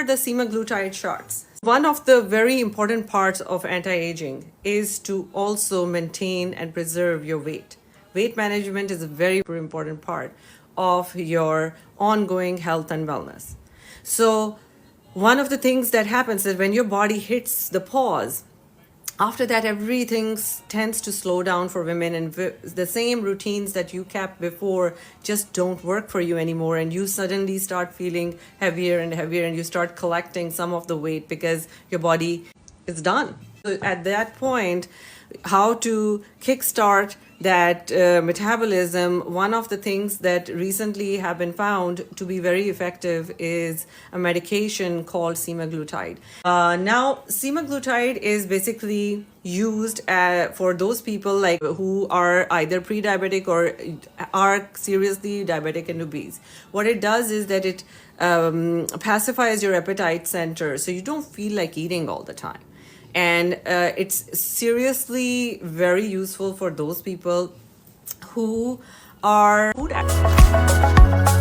are the semaglutide shots. One of the very important parts of anti-aging is to also maintain and preserve your weight. Weight management is a very important part of your ongoing health and wellness. So one of the things that happens is when your body hits the pause, after that everything tends to slow down for women, and the same routines that you kept before just don't work for you anymore, and you suddenly start feeling heavier and heavier, and you start collecting some of the weight because your body is done. So at that point, how to kickstart that metabolism, one of the things that recently have been found to be very effective is a medication called semaglutide. Now, semaglutide is basically used for those people like who are either pre-diabetic or are seriously diabetic and obese. What it does is that it pacifies your appetite center, so you don't feel like eating all the time. And it's seriously very useful for those people who are food addicts.